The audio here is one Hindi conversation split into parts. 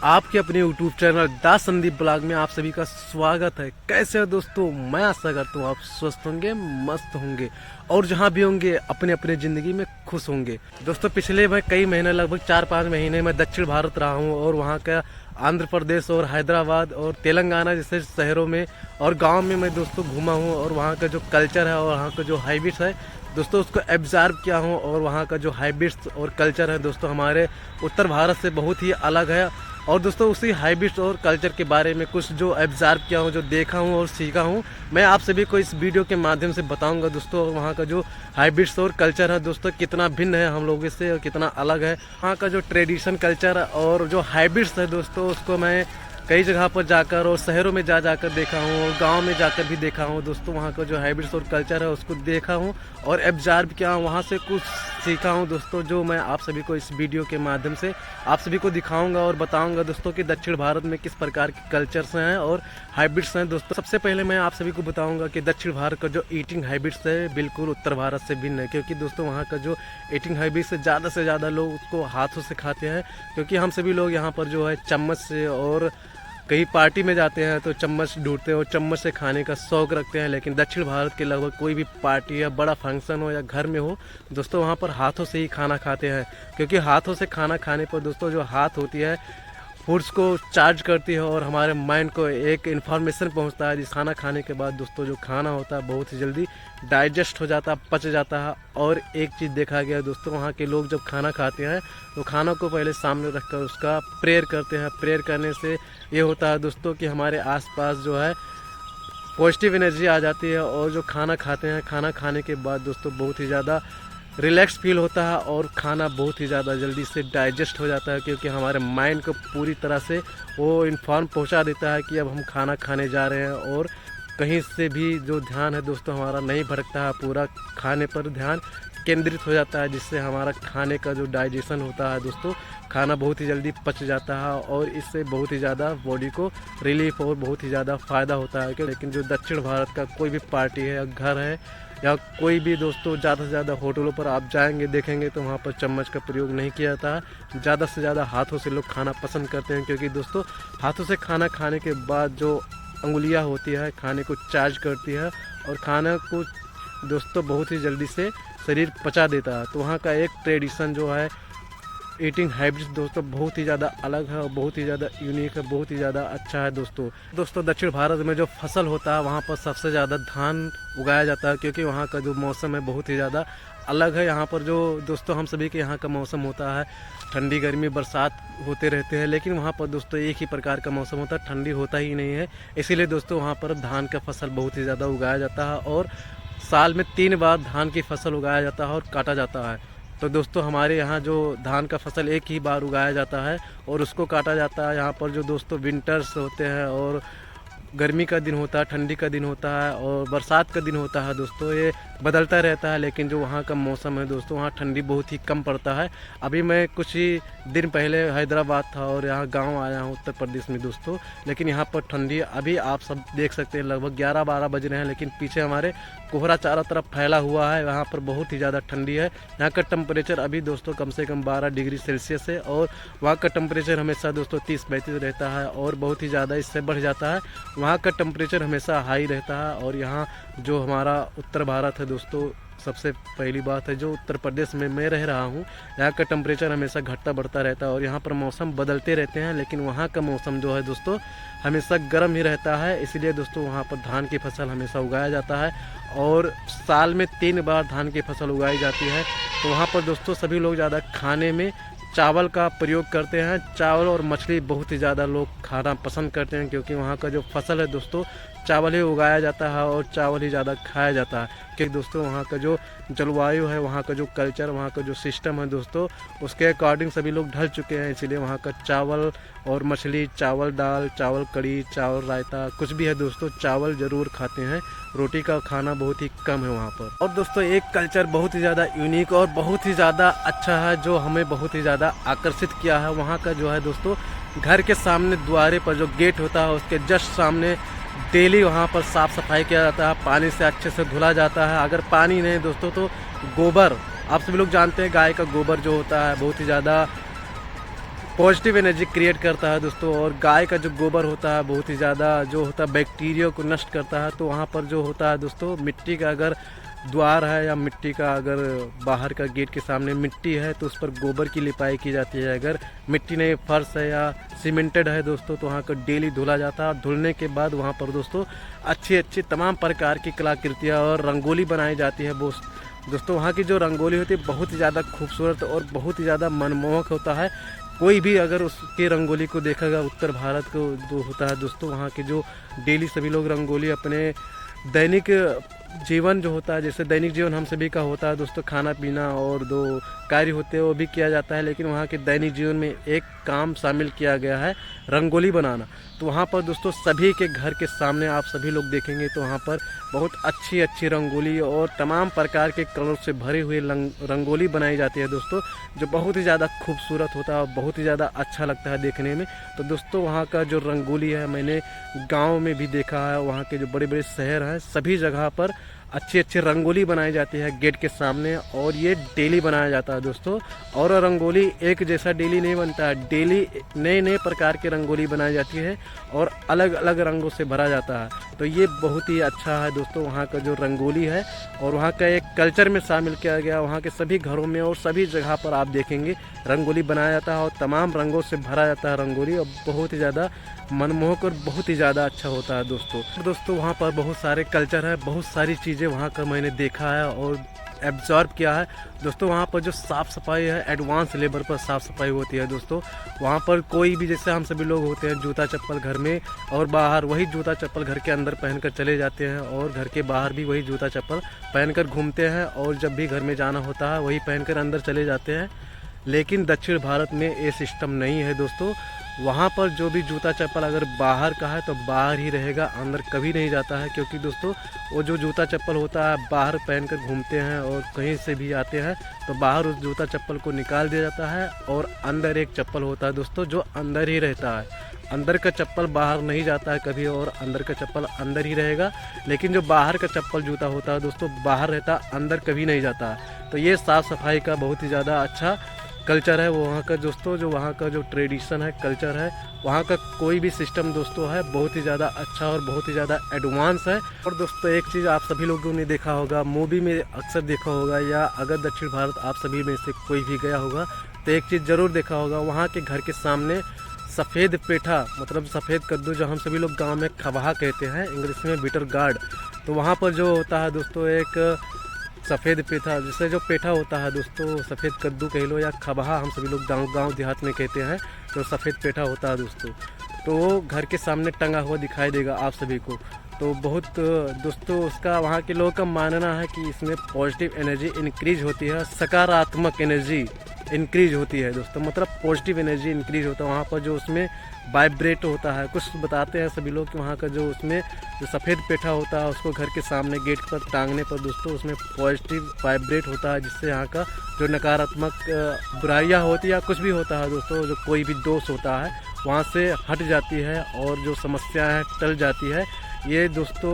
आपके अपने YouTube चैनल दा संदीप ब्लॉग में आप सभी का स्वागत है। कैसे हो दोस्तों? मैं आशा करता हूँ आप स्वस्थ होंगे, मस्त होंगे और जहाँ भी होंगे अपने अपने ज़िंदगी में खुश होंगे। दोस्तों पिछले मैं कई महीने लगभग 4-5 महीने मैं दक्षिण भारत रहा हूँ और वहाँ का आंध्र प्रदेश और हैदराबाद और तेलंगाना जैसे शहरों में और गाँव में मैं दोस्तों घूमा हूँ और वहाँ का जो कल्चर है और वहाँ का जो हैबिट्स है दोस्तों उसको एब्जॉर्व किया हूँ। और वहाँ का जो हैबिट्स और कल्चर है दोस्तों हमारे उत्तर भारत से बहुत ही अलग है। और दोस्तों उसी हैबिट्स और कल्चर के बारे में कुछ जो एब्जॉर्व किया हूँ, जो देखा हूँ और सीखा हूँ, मैं आप सभी को इस वीडियो के माध्यम से बताऊंगा दोस्तों। वहाँ का जो हैबिट्स और कल्चर है दोस्तों कितना भिन्न है हम लोगों से और कितना अलग है। वहाँ का जो ट्रेडिशन कल्चर और जो हैबिट्स है दोस्तों उसको मैं कई जगह पर जाकर और शहरों में जाकर देखा हूँ और गांव में जाकर भी देखा हूँ दोस्तों। वहाँ का जो हैबिट्स और कल्चर है उसको देखा हूँ और एब्जॉर्व किया हूँ, वहाँ से कुछ सीखा हूँ दोस्तों, जो मैं आप सभी को इस वीडियो के माध्यम से आप सभी को दिखाऊंगा और बताऊंगा दोस्तों कि दक्षिण भारत में किस प्रकार के कल्चर्स हैं और हैबिट्स हैं दोस्तों। सबसे पहले मैं आप सभी को बताऊंगा कि दक्षिण भारत का जो ईटिंग हैबिट्स है बिल्कुल उत्तर भारत से भिन्न है, क्योंकि दोस्तों वहाँ का जो ईटिंग हैबिट्स है ज़्यादा से ज़्यादा लोग उसको हाथों से खाते हैं, क्योंकि हम सभी लोग यहाँ पर जो है चम्मच से और कहीं पार्टी में जाते हैं तो चम्मच ढूंढते हैं और चम्मच से खाने का शौक रखते हैं। लेकिन दक्षिण भारत के लगभग कोई भी पार्टी या बड़ा फंक्शन हो या घर में हो दोस्तों वहाँ पर हाथों से ही खाना खाते हैं, क्योंकि हाथों से खाना खाने पर दोस्तों जो हाथ होती है फूड्स को चार्ज करती है और हमारे माइंड को एक इन्फॉर्मेशन पहुंचता है, जिस खाना खाने के बाद दोस्तों जो खाना होता है बहुत ही जल्दी डाइजेस्ट हो जाता है, पच जाता है। और एक चीज़ देखा गया दोस्तों, वहाँ के लोग जब खाना खाते हैं तो खाना को पहले सामने रखकर उसका प्रेयर करते हैं। प्रेयर करने से ये होता है दोस्तों कि हमारे आसपास जो है पॉजिटिव एनर्जी आ जाती है और जो खाना खाते हैं खाना खाने के बाद दोस्तों बहुत ही ज़्यादा रिलैक्स फील होता है और खाना बहुत ही ज़्यादा जल्दी से डाइजेस्ट हो जाता है, क्योंकि हमारे माइंड को पूरी तरह से वो इन्फॉर्म पहुंचा देता है कि अब हम खाना खाने जा रहे हैं। और कहीं से भी जो ध्यान है दोस्तों हमारा नहीं भटकता है, पूरा खाने पर ध्यान केंद्रित हो जाता है, जिससे हमारा खाने का जो डाइजेशन होता है दोस्तों खाना बहुत ही जल्दी पच जाता है और इससे बहुत ही ज़्यादा बॉडी को रिलीफ और बहुत ही ज़्यादा फ़ायदा होता है। लेकिन जो दक्षिण भारत का कोई भी पार्टी है या घर है या कोई भी दोस्तों ज़्यादा से ज़्यादा होटलों पर आप जाएंगे देखेंगे तो वहाँ पर चम्मच का प्रयोग नहीं किया जाता है, ज़्यादा से ज़्यादा हाथों से लोग खाना पसंद करते हैं, क्योंकि दोस्तों हाथों से खाना खाने के बाद जो अंगुलियाँ होती है खाने को चार्ज करती है और खाना को दोस्तों बहुत ही जल्दी से शरीर पचा देता है। तो वहाँ का एक ट्रेडिशन जो है ईटिंग हैबिट्स दोस्तों बहुत ही ज़्यादा अलग है और बहुत ही ज़्यादा यूनिक है, बहुत ही ज़्यादा अच्छा है दोस्तों दक्षिण भारत में जो फसल होता है वहाँ पर सबसे ज़्यादा धान उगाया जाता है, क्योंकि वहाँ का जो मौसम है बहुत ही ज़्यादा अलग है। यहाँ पर जो दोस्तों हम सभी के यहाँ का मौसम होता है ठंडी गर्मी बरसात होते रहते हैं, लेकिन वहाँ पर दोस्तों एक ही प्रकार का मौसम होता है, ठंडी होता ही नहीं है। इसीलिए दोस्तों वहाँ पर धान का फसल बहुत ही ज़्यादा उगाया जाता है और साल में 3 बार धान की फसल उगाया जाता है और काटा जाता है। तो दोस्तों हमारे यहाँ जो धान का फसल एक ही बार उगाया जाता है और उसको काटा जाता है। यहाँ पर जो दोस्तों विंटर्स होते हैं और गर्मी का दिन होता है, ठंडी का दिन होता है और बरसात का दिन होता है दोस्तों, ये बदलता रहता है। लेकिन जो वहाँ का मौसम है दोस्तों वहाँ ठंडी बहुत ही कम पड़ता है। अभी मैं कुछ ही दिन पहले हैदराबाद था और यहाँ गांव आया हूँ उत्तर प्रदेश में दोस्तों, लेकिन यहाँ पर ठंडी अभी आप सब देख सकते हैं लगभग 11-12 बज रहे हैं, लेकिन पीछे हमारे कोहरा चारों तरफ फैला हुआ है। यहाँ पर बहुत ही ज़्यादा ठंडी है। यहाँ का टेम्परेचर अभी दोस्तों कम से कम 12 डिग्री सेल्सियस है और वहाँ का टेम्परेचर हमेशा दोस्तों 30-32 रहता है और बहुत ही ज़्यादा इससे बढ़ जाता है। वहाँ का टेम्परेचर हमेशा हाई रहता है। और यहाँ जो हमारा उत्तर भारत है दोस्तों, सबसे पहली बात है जो उत्तर प्रदेश में मैं रह रहा हूँ यहाँ का टेम्परेचर हमेशा घटता बढ़ता रहता है और यहाँ पर मौसम बदलते रहते हैं, लेकिन वहाँ का मौसम जो है दोस्तों हमेशा गर्म ही रहता है। इसीलिए दोस्तों वहाँ पर धान की फसल हमेशा उगाया जाता है और साल में 3 बार धान की फसल उगाई जाती है। तो वहाँ पर दोस्तों सभी लोग ज़्यादा खाने में चावल का प्रयोग करते हैं। चावल और मछली बहुत ही ज़्यादा लोग खाना पसंद करते हैं, क्योंकि वहाँ का जो फसल है दोस्तों चावल ही उगाया जाता है और चावल ही ज़्यादा खाया जाता है। क्योंकि दोस्तों वहाँ का जो जलवायु है, वहाँ का जो कल्चर, वहाँ का जो सिस्टम है दोस्तों उसके अकॉर्डिंग सभी लोग ढल चुके हैं। इसीलिए वहाँ का चावल और मछली, चावल दाल, चावल कड़ी, चावल रायता कुछ भी है दोस्तों चावल ज़रूर खाते हैं। रोटी का खाना बहुत ही कम है वहाँ पर। और दोस्तों एक कल्चर बहुत ही ज़्यादा यूनिक और बहुत ही ज़्यादा अच्छा है जो हमें बहुत ही ज़्यादा आकर्षित किया है। वहाँ का जो है दोस्तों घर के सामने द्वारे पर जो गेट होता है उसके जस्ट सामने डेली वहाँ पर साफ़ सफाई किया जाता है, पानी से अच्छे से धुला जाता है। अगर पानी नहीं दोस्तों तो गोबर, आप सभी लोग जानते हैं गाय का गोबर जो होता है बहुत ही ज़्यादा पॉजिटिव एनर्जी क्रिएट करता है दोस्तों। और गाय का जो गोबर होता है बहुत ही ज़्यादा जो होता है बैक्टीरिया को नष्ट करता है। तो वहाँ पर जो होता है दोस्तों मिट्टी का अगर द्वार है या मिट्टी का अगर बाहर का गेट के सामने मिट्टी है तो उस पर गोबर की लिपाई की जाती है। अगर मिट्टी नहीं फर्श है या सीमेंटेड है दोस्तों तो वहाँ का डेली धुला जाता है। और धुलने के बाद वहाँ पर दोस्तों अच्छी अच्छी तमाम प्रकार की कलाकृतियाँ और रंगोली बनाई जाती है। दोस्तों वहाँ की जो रंगोली होती है बहुत ही ज़्यादा खूबसूरत और बहुत ही ज़्यादा मनमोहक होता है। कोई भी अगर उसके रंगोली को देखेगा उत्तर भारत को जो होता है दोस्तों वहाँ के जो डेली सभी लोग रंगोली अपने दैनिक जीवन जो होता है, जैसे दैनिक जीवन हम सभी का होता है दोस्तों, खाना पीना और दो कार्य होते हैं वो भी किया जाता है। लेकिन वहाँ के दैनिक जीवन में एक काम शामिल किया गया है रंगोली बनाना। तो वहाँ पर दोस्तों सभी के घर के सामने आप सभी लोग देखेंगे तो वहाँ पर बहुत अच्छी अच्छी रंगोली और तमाम प्रकार के कलर से भरे हुए रंगोली बनाई जाती है दोस्तों, जो बहुत ही ज़्यादा खूबसूरत होता है और बहुत ही ज़्यादा अच्छा लगता है देखने में। तो दोस्तों वहाँ का जो रंगोली है मैंने गाँव में भी देखा है, वहाँ के जो बड़े बड़े शहर हैं सभी जगह पर अच्छी अच्छी रंगोली बनाई जाती है गेट के सामने, और ये डेली बनाया जाता है दोस्तों। और रंगोली एक जैसा डेली नहीं बनता है, डेली नए नए प्रकार की रंगोली बनाई जाती है और अलग अलग रंगों से भरा जाता है। तो ये बहुत ही अच्छा है दोस्तों वहाँ का जो रंगोली है, और वहाँ का एक कल्चर में शामिल किया गया। वहाँ के सभी घरों में और सभी जगह पर आप देखेंगे रंगोली बनाया जाता है और तमाम रंगों से भरा जाता है रंगोली, और बहुत ही ज़्यादा मनमोहक और बहुत ही ज़्यादा अच्छा होता है दोस्तों वहाँ पर बहुत सारे कल्चर है, बहुत सारी चीज़ें वहाँ का मैंने देखा है और एब्जॉर्ब किया है दोस्तों। वहाँ पर जो साफ़ सफाई है एडवांस लेवल पर साफ़ सफाई होती है दोस्तों। वहाँ पर कोई भी जैसे हम सभी लोग होते हैं जूता चप्पल घर में और बाहर वही जूता चप्पल घर के अंदर पहनकर चले जाते हैं, और घर के बाहर भी वही जूता चप्पल पहनकर घूमते हैं, और जब भी घर में जाना होता है वही पहनकर अंदर चले जाते हैं। लेकिन दक्षिण भारत में ये सिस्टम नहीं है दोस्तों। वहाँ पर जो भी जूता चप्पल अगर बाहर का है तो बाहर ही रहेगा, अंदर कभी नहीं जाता है, क्योंकि दोस्तों वो जो जूता चप्पल होता है बाहर पहनकर घूमते हैं और कहीं से भी आते हैं तो बाहर उस जूता चप्पल को निकाल दिया जाता है, और अंदर एक चप्पल होता है दोस्तों जो अंदर ही रहता है। अंदर का चप्पल बाहर नहीं जाता है कभी, और अंदर का चप्पल अंदर ही रहेगा। लेकिन जो बाहर का चप्पल जूता होता है दोस्तों बाहर रहता है, अंदर कभी नहीं जाता है। तो ये साफ़ सफाई का बहुत ही ज़्यादा अच्छा कल्चर है वो वहाँ का दोस्तों। जो वहाँ का जो ट्रेडिशन है कल्चर है, वहाँ का कोई भी सिस्टम दोस्तों है बहुत ही ज़्यादा अच्छा और बहुत ही ज़्यादा एडवांस है। और दोस्तों एक चीज़ आप सभी लोगों ने देखा होगा, मूवी में अक्सर देखा होगा, या अगर दक्षिण भारत आप सभी में से कोई भी गया होगा तो एक चीज़ ज़रूर देखा होगा, वहाँ के घर के सामने सफ़ेद पेठा मतलब सफ़ेद कद्दू जो हम सभी लोग गाँव में खबहा कहते हैं, इंग्लिश में बिटर गार्ड। तो वहाँ पर जो होता है दोस्तों एक सफ़ेद पेठा, जिससे जो पेठा होता है दोस्तों सफ़ेद कद्दू कह लो या खबहा हम सभी लोग गांव देहात में कहते हैं, तो सफ़ेद पेठा होता है दोस्तों। तो वो घर के सामने टंगा हुआ दिखाई देगा आप सभी को। तो बहुत दोस्तों उसका वहाँ के लोगों का मानना है कि इसमें पॉजिटिव एनर्जी इंक्रीज होती है, सकारात्मक एनर्जी इंक्रीज होती है दोस्तों, मतलब पॉजिटिव एनर्जी इंक्रीज होता है वहाँ पर। जो उसमें वाइब्रेट होता है, कुछ बताते हैं सभी लोग कि वहाँ का जो उसमें जो सफ़ेद पेठा होता है उसको घर के सामने गेट पर टांगने पर दोस्तों उसमें पॉजिटिव वाइब्रेट होता है, जिससे यहाँ का जो नकारात्मक बुराइयाँ होती है या कुछ भी होता है दोस्तों, जो कोई भी दोष होता है वहाँ से हट जाती है और जो समस्या है टल जाती है। ये दोस्तों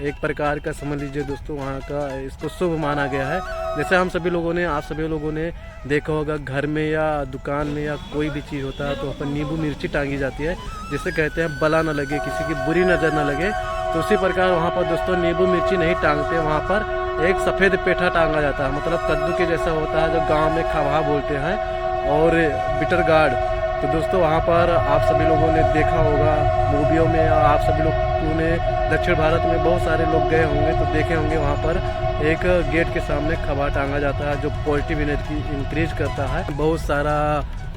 एक प्रकार का समझ लीजिए दोस्तों वहाँ का इसको शुभ माना गया है। जैसे हम सभी लोगों ने आप सभी लोगों ने देखा होगा घर में या दुकान में या कोई भी चीज़ होता है तो अपन नींबू मिर्ची टांगी जाती है, जिसे कहते हैं बला न लगे, किसी की बुरी नज़र न लगे। तो उसी प्रकार वहाँ पर दोस्तों नींबू मिर्ची नहीं टांगते, वहाँ पर एक सफ़ेद पेठा टांगा जाता है, मतलब कद्दू के जैसा होता है जो गाँव में खबहा बोलते हैं, और बिटर गार्ड। तो दोस्तों वहाँ पर आप सभी लोगों ने देखा होगा मूवियों में, या आप सभी लोगों ने दक्षिण भारत में बहुत सारे लोग गए होंगे तो देखे होंगे वहाँ पर एक गेट के सामने खबा टांगा जाता है जो पॉजिटिव एनर्जी इंक्रीज करता है। बहुत सारा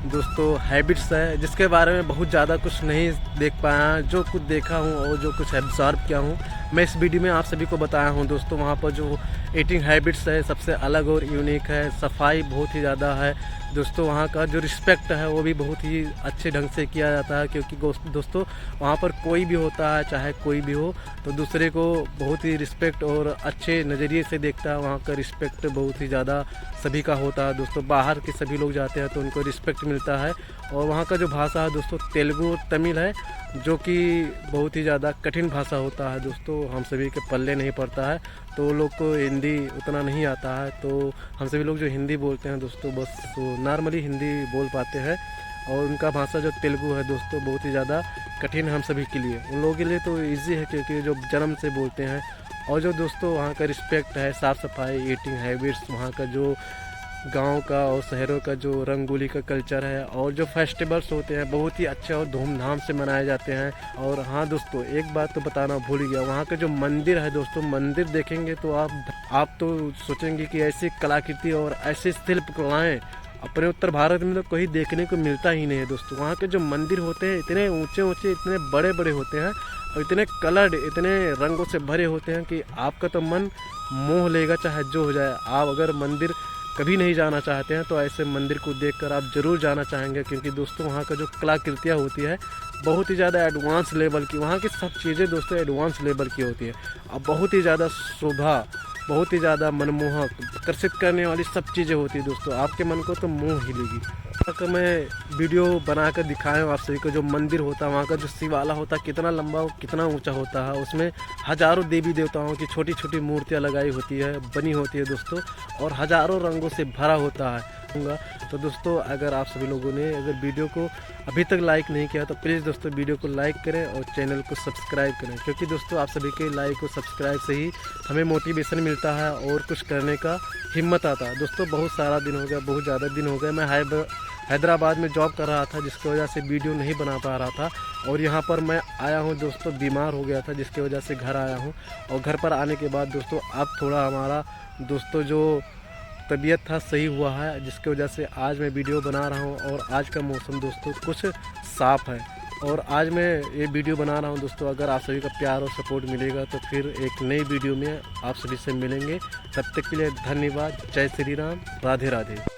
दोस्तों हैबिट्स है जिसके बारे में बहुत ज़्यादा कुछ नहीं देख पाया, जो कुछ देखा हूँ और जो कुछ एब्जॉर्ब किया हूँ मैं इस वीडियो में आप सभी को बताया हूँ दोस्तों। वहाँ पर जो ईटिंग हैबिट्स है सबसे अलग और यूनिक है, सफाई बहुत ही ज़्यादा है दोस्तों। वहाँ का जो रिस्पेक्ट है वो भी बहुत ही अच्छे ढंग से किया जाता है, क्योंकि दोस्तों वहाँ पर कोई भी होता है चाहे कोई भी हो तो दूसरे को बहुत ही रिस्पेक्ट और अच्छे नज़रिए से देखता है। वहाँ का रिस्पेक्ट बहुत ही ज़्यादा सभी का होता है दोस्तों। बाहर के सभी लोग जाते हैं तो उनको रिस्पेक्ट मिलता है। और वहाँ का जो भाषा है दोस्तों तेलुगु और तमिल है, जो कि बहुत ही ज़्यादा कठिन भाषा होता है दोस्तों, हम सभी के पल्ले नहीं पड़ता है। तो लोग को हिंदी उतना नहीं आता है, तो हम सभी लोग जो हिंदी बोलते हैं दोस्तों बस नॉर्मली हिंदी बोल पाते हैं। और उनका भाषा जो तेलुगु है दोस्तों बहुत ही ज़्यादा कठिन है हम सभी के लिए। उन लोगों के लिए तो इजी है क्योंकि जो जन्म से बोलते हैं। और जो दोस्तों वहाँ का रिस्पेक्ट है, साफ़ सफाई, ईटिंग हैबिट्स, वहाँ का जो गांव का और शहरों का जो रंगोली का कल्चर है और जो फेस्टिवल्स होते हैं बहुत ही अच्छे और धूमधाम से मनाए जाते हैं। और हाँ दोस्तों, एक बात तो बताना भूल ही गया, वहाँ का जो मंदिर है दोस्तों, मंदिर देखेंगे तो आप तो सोचेंगे कि ऐसी कलाकृति और ऐसे शिल्प कलाएँ अपने उत्तर भारत में तो कहीं देखने को मिलता ही नहीं है दोस्तों। वहाँ के जो मंदिर होते हैं इतने ऊंचे ऊंचे, इतने बड़े बड़े होते हैं और इतने कलर्ड, इतने रंगों से भरे होते हैं कि आपका तो मन मोह लेगा चाहे जो हो जाए। आप अगर मंदिर कभी नहीं जाना चाहते हैं तो ऐसे मंदिर को देखकर आप ज़रूर जाना चाहेंगे, क्योंकि दोस्तों वहाँ का जो कलाकृतियाँ होती है बहुत ही ज़्यादा एडवांस लेवल की, वहाँ की सब चीज़ें दोस्तों एडवांस लेवल की होती है और बहुत ही ज़्यादा शोभा, बहुत ही ज़्यादा मनमोहक, आकर्षित करने वाली सब चीज़ें होती है दोस्तों। आपके मन को तो मोह ही लेगी। अगर मैं वीडियो बनाकर दिखाया हूँ आप सभी को, जो मंदिर होता है वहाँ का जो शिवाला होता है कितना लंबा और कितना ऊंचा होता है, उसमें हज़ारों देवी देवताओं की छोटी छोटी मूर्तियाँ लगाई होती है, बनी होती है दोस्तों, और हज़ारों रंगों से भरा होता है। तो दोस्तों अगर आप सभी लोगों ने अगर वीडियो को अभी तक लाइक नहीं किया तो प्लीज़ दोस्तों वीडियो को लाइक करें और चैनल को सब्सक्राइब करें, क्योंकि दोस्तों आप सभी के लाइक और सब्सक्राइब से ही हमें मोटिवेशन मिलता है और कुछ करने का हिम्मत आता है। दोस्तों बहुत सारा दिन हो गया, बहुत ज़्यादा दिन हो गए, मैं हैदराबाद में जॉब कर रहा था जिसकी वजह से वीडियो नहीं बना पा रहा था, और यहाँ पर मैं आया हूँ दोस्तों, बीमार हो गया था जिसकी वजह से घर आया हूँ। और घर पर आने के बाद दोस्तों अब थोड़ा हमारा दोस्तों जो तबीयत था सही हुआ है, जिसकी वजह से आज मैं वीडियो बना रहा हूँ। और आज का मौसम दोस्तों कुछ साफ़ है और आज मैं ये वीडियो बना रहा हूँ दोस्तों। अगर आप सभी का प्यार और सपोर्ट मिलेगा तो फिर एक नई वीडियो में आप सभी से मिलेंगे। तब तक के लिए धन्यवाद। जय श्री राम, राधे राधे।